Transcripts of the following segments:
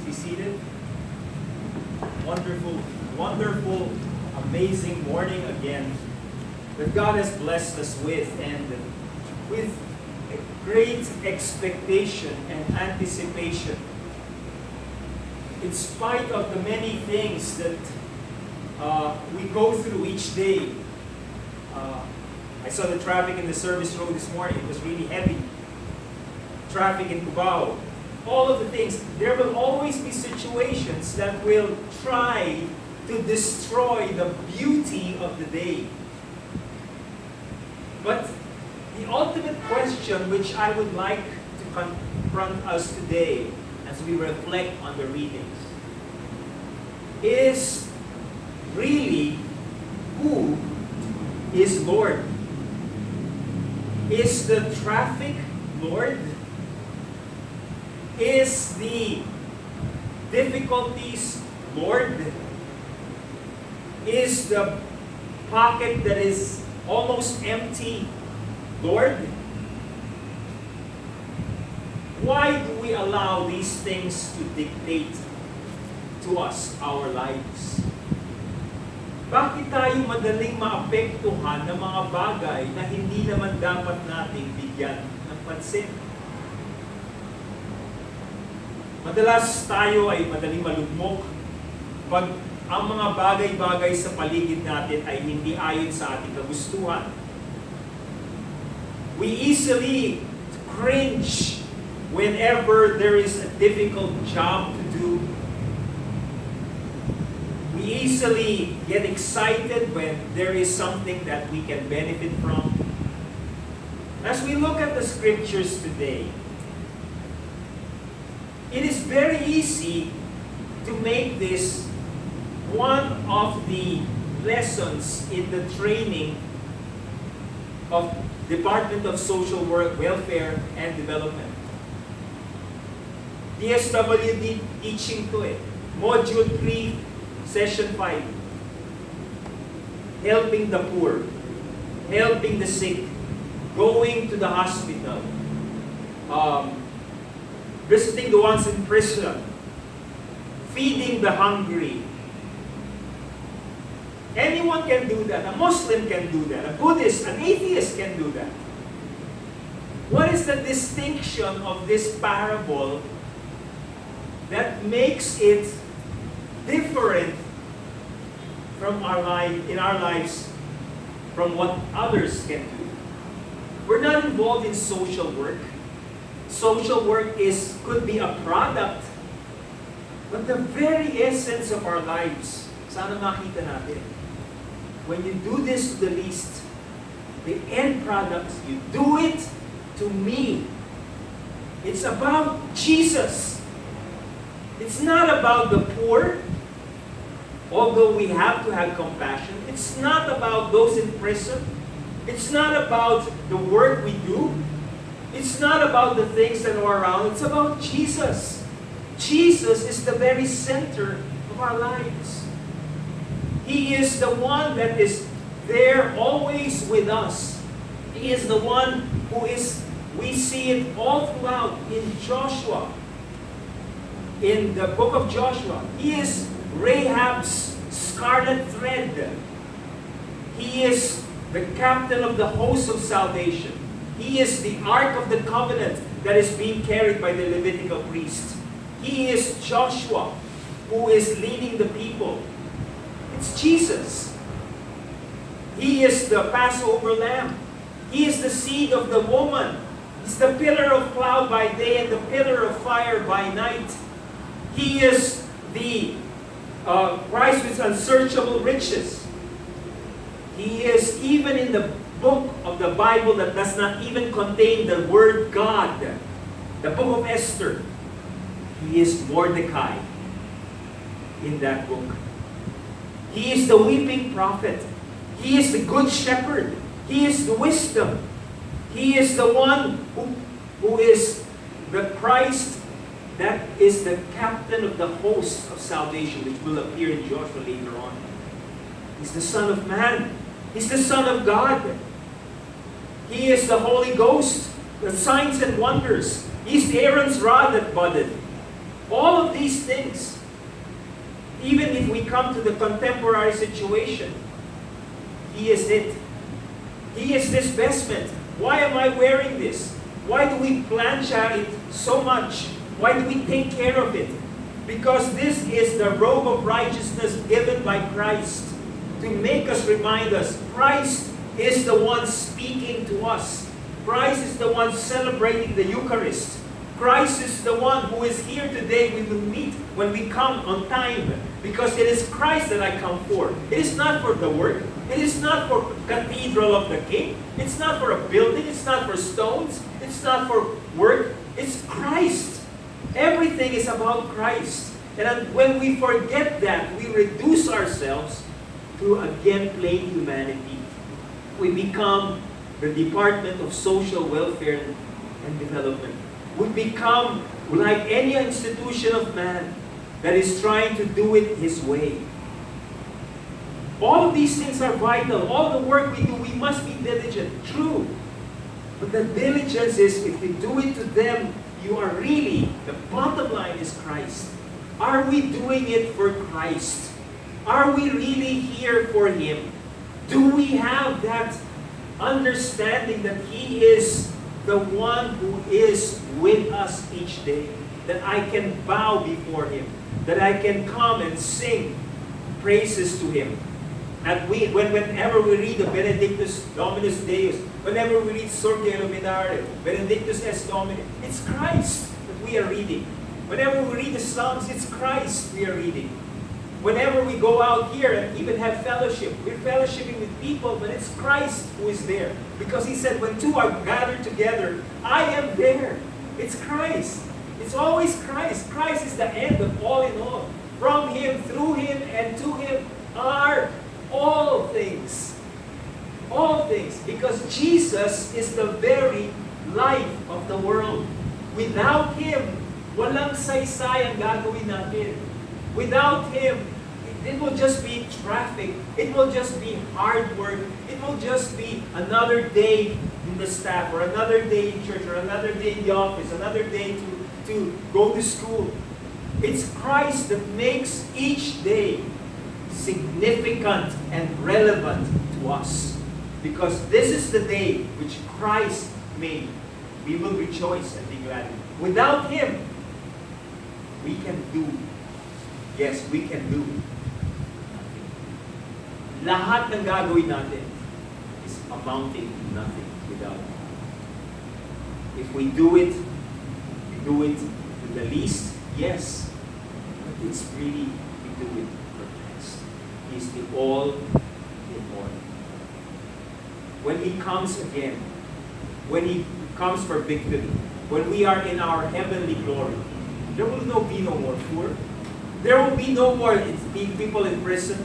be seated. Wonderful, wonderful, amazing morning again that God has blessed us with, and with a great expectation and anticipation. In spite of the many things that we go through each day. I saw the traffic in the service road this morning. It was really heavy. Traffic in Cubao. All of the things. There will always be situations that will try to destroy the beauty of the day. But the ultimate question which I would like to confront us today as we reflect on the readings is really, who is Lord? Is the traffic Lord? Is the difficulties Lord? Is the pocket that is almost empty Lord? Why do we allow these things to dictate to us our lives? Bakit tayo madaling maapektuhan ng mga bagay na hindi naman dapat nating bigyan ng pansin? Madalas tayo ay madaling malugmok pag ang mga bagay-bagay sa paligid natin ay hindi ayon sa ating kagustuhan. We easily cringe whenever there is a difficult job to do. We easily get excited when there is something that we can benefit from. As we look at the scriptures today, it is very easy to make this one of the lessons in the training of Department of Social Welfare and Development. DSWD teaching to it. Module 3, Session 5. Helping the poor, helping the sick, going to the hospital, visiting the ones in prison, feeding the hungry. Anyone can do that. A Muslim can do that. A Buddhist, an atheist can do that. What is the distinction of this parable that makes it different from in our lives from what others can do? We're not involved in social work. Social work could be a product, but the very essence of our lives, sana makita natin. When you do this to the least, the end product, you do it to me. It's about Jesus. It's not about the poor, although we have to have compassion. It's not about those in prison. It's not about the work we do. It's not about the things that are around. It's about Jesus. Jesus is the very center of our lives. He is the one that is there always with us. He is the one we see it all throughout in Joshua. In the book of Joshua, he is Rahab's scarlet thread. He is the captain of the host of salvation. He is the Ark of the Covenant that is being carried by the Levitical priest. He is Joshua, who is leading the people. It's Jesus. He is the Passover lamb. He is the seed of the woman. He's the pillar of cloud by day and the pillar of fire by night. He is the Christ with unsearchable riches. He is even in the book of the Bible that does not even contain the word God, the book of Esther. He is Mordecai in that book. He is the weeping prophet. He is the good shepherd. He is the wisdom. He is the one who is the Christ that is the captain of the host of salvation, which will appear in Joshua later on. He's the Son of Man. He's the Son of God. He is the Holy Ghost, the signs and wonders. He's Aaron's rod that budded. All of these things, even if we come to the contemporary situation, He is it. He is this vestment. Why am I wearing this? Why do we plancha it so much? Why do we take care of it? Because this is the robe of righteousness given by Christ to make us, remind us, Christ is the one speaking to us. Christ is the one celebrating the Eucharist. Christ is the one who is here today. We will meet when we come on time, because it is Christ that I come for. It is not for the work. It is not for Cathedral of the King. It's not for a building. It's not for stones. It's not for work. It's Christ. Everything is about Christ. And when we forget that, we reduce ourselves to, again, plain humanity. We become the Department of Social Welfare and Development. We become like any institution of man that is trying to do it his way. All of these things are vital. All the work we do, we must be diligent. True. But the diligence is, if we do it to them, you are really, the bottom line is Christ. Are we doing it for Christ? Are we really here for Him? Do we have that understanding that He is the one who is with us each day? That I can bow before Him. That I can come and sing praises to Him. And whenever we read the Benedictus Dominus Deus, whenever we read Surge Illuminare, Benedictus es Domine, it's Christ that we are reading. Whenever we read the Psalms, it's Christ we are reading. Whenever we go out here and even have fellowship, we're fellowshipping with people, but it's Christ who is there. Because He said, when two are gathered together, I am there. It's Christ. It's always Christ. Christ is the end of all in all. From Him, through Him, and to Him are all things. All things. Because Jesus is the very life of the world. Without Him, walang saysay ang gagawin natin. Without Him, it will just be traffic. It will just be hard work. It will just be another day in the staff, or another day in church, or another day in the office, another day to go to school. It's Christ that makes each day significant and relevant to us. Because this is the day which Christ made. We will rejoice and be glad. Without Him, we can do. Yes, we can do nothing. Lahat ng gagawin natin is amounting to nothing without Him. If we do it to the least, yes. But it's really, we do it for Christ. He's the all in all. When He comes again, when He comes for victory, when we are in our heavenly glory, there will be no more poor. There will be no more people in prison.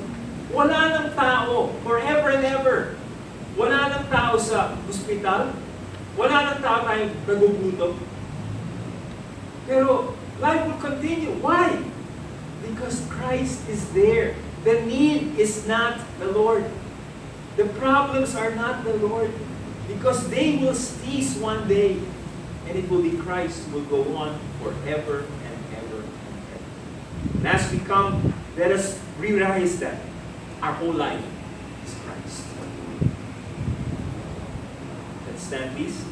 Wala nang tao forever and ever. Wala nang tao sa hospital. Wala nang tao tayong nagugutom. Pero life will continue. Why? Because Christ is there. The need is not the Lord. The problems are not the Lord. Because they will cease one day. And it will be Christ who will go on forever and ever and ever. And as we come, let us realize that our whole life is Christ. Let's stand, please.